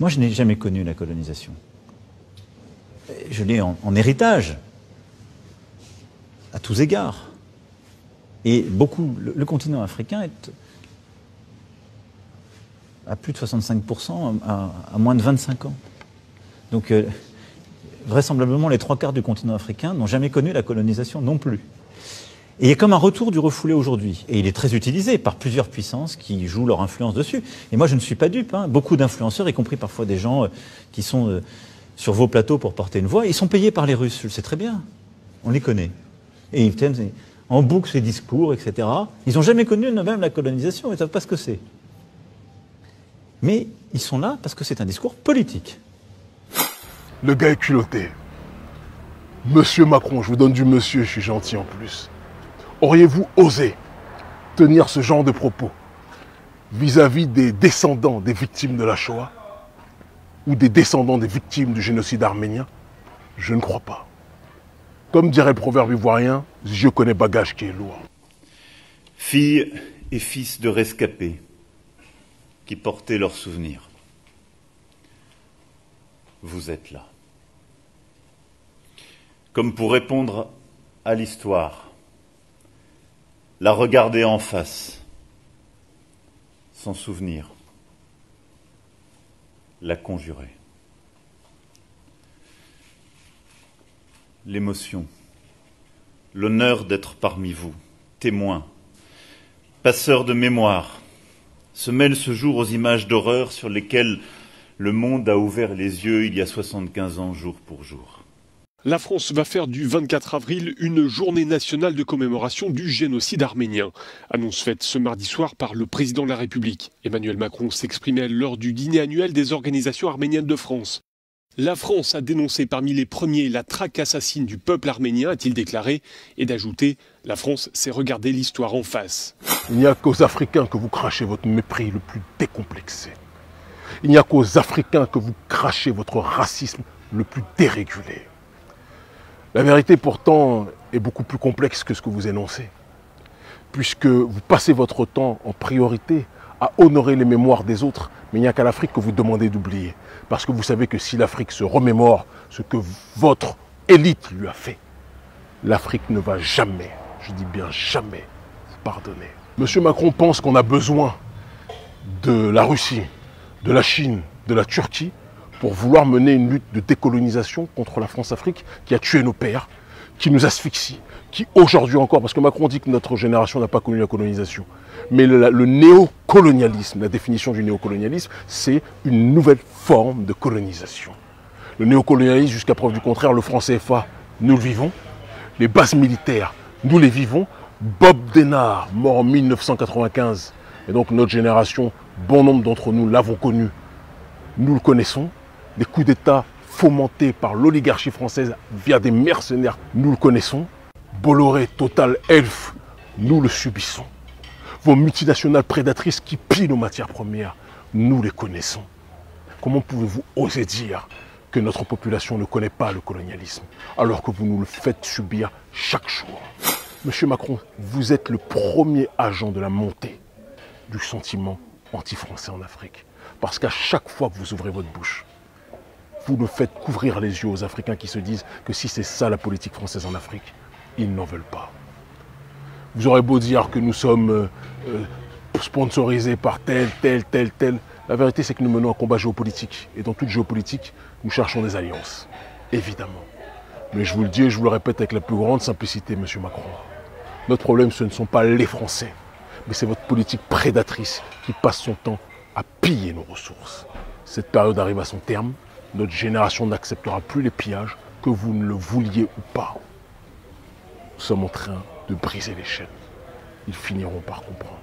Moi, je n'ai jamais connu la colonisation. Je l'ai en héritage, à tous égards. Et le continent africain est à plus de 65%, à moins de 25 ans. Donc, vraisemblablement, les 3/4 du continent africain n'ont jamais connu la colonisation non plus. Et il y a comme un retour du refoulé aujourd'hui. Et il est très utilisé par plusieurs puissances qui jouent leur influence dessus. Et moi, je ne suis pas dupe. Beaucoup d'influenceurs, y compris parfois des gens qui sont sur vos plateaux pour porter une voix, ils sont payés par les Russes, je le sais très bien. On les connaît. Et ils tiennent en boucle ces discours, etc. Ils n'ont jamais connu même la colonisation, ils ne savent pas ce que c'est. Mais ils sont là parce que c'est un discours politique. Le gars est culotté. Monsieur Macron, je vous donne du monsieur, je suis gentil en plus. Auriez-vous osé tenir ce genre de propos vis-à-vis des descendants des victimes de la Shoah ou des descendants des victimes du génocide arménien? Je ne crois pas. Comme dirait le proverbe ivoirien, je connais bagage qui est lourd. Filles et fils de rescapés qui portaient leurs souvenirs, vous êtes là. Comme pour répondre à l'histoire, la regarder en face, s'en souvenir, la conjurer. L'émotion, l'honneur d'être parmi vous, témoin, passeur de mémoire, se mêle ce jour aux images d'horreur sur lesquelles le monde a ouvert les yeux il y a 75 ans, jour pour jour. La France va faire du 24 avril une journée nationale de commémoration du génocide arménien. Annonce faite ce mardi soir par le président de la République. Emmanuel Macron s'exprimait lors du dîner annuel des organisations arméniennes de France. La France a dénoncé parmi les premiers la traque assassine du peuple arménien, a-t-il déclaré, et d'ajouter « La France sait regarder l'histoire en face ». Il n'y a qu'aux Africains que vous crachez votre mépris le plus décomplexé. Il n'y a qu'aux Africains que vous crachez votre racisme le plus dérégulé. La vérité pourtant est beaucoup plus complexe que ce que vous énoncez, puisque vous passez votre temps en priorité à honorer les mémoires des autres, mais il n'y a qu'à l'Afrique que vous demandez d'oublier. Parce que vous savez que si l'Afrique se remémore ce que votre élite lui a fait, l'Afrique ne va jamais, je dis bien jamais, vous pardonner. Monsieur Macron pense qu'on a besoin de la Russie, de la Chine, de la Turquie pour vouloir mener une lutte de décolonisation contre la France-Afrique qui a tué nos pères, qui nous asphyxie, qui aujourd'hui encore, parce que Macron dit que notre génération n'a pas connu la colonisation, mais le néocolonialisme, la définition du néocolonialisme, c'est une nouvelle forme de colonisation. Le néocolonialisme, jusqu'à preuve du contraire, le franc CFA, nous le vivons, les bases militaires, nous les vivons, Bob Denard, mort en 1995, et donc notre génération, bon nombre d'entre nous l'avons connu, nous le connaissons, les coups d'État fomentés par l'oligarchie française via des mercenaires, nous le connaissons, Bolloré, Total, Elf, nous le subissons. Vos multinationales prédatrices qui pillent nos matières premières, nous les connaissons. Comment pouvez-vous oser dire que notre population ne connaît pas le colonialisme, alors que vous nous le faites subir chaque jour? Monsieur Macron, vous êtes le premier agent de la montée du sentiment anti-français en Afrique. Parce qu'à chaque fois que vous ouvrez votre bouche, vous me faites couvrir les yeux aux Africains qui se disent que si c'est ça la politique française en Afrique, ils n'en veulent pas. Vous aurez beau dire que nous sommes sponsorisés par tel. La vérité, c'est que nous menons un combat géopolitique. Et dans toute géopolitique, nous cherchons des alliances. Évidemment. Mais je vous le dis et je vous le répète avec la plus grande simplicité, monsieur Macron. Notre problème, ce ne sont pas les Français. Mais c'est votre politique prédatrice qui passe son temps à piller nos ressources. Cette période arrive à son terme. Notre génération n'acceptera plus les pillages, que vous ne le vouliez ou pas. Nous sommes en train de briser les chaînes. Ils finiront par comprendre.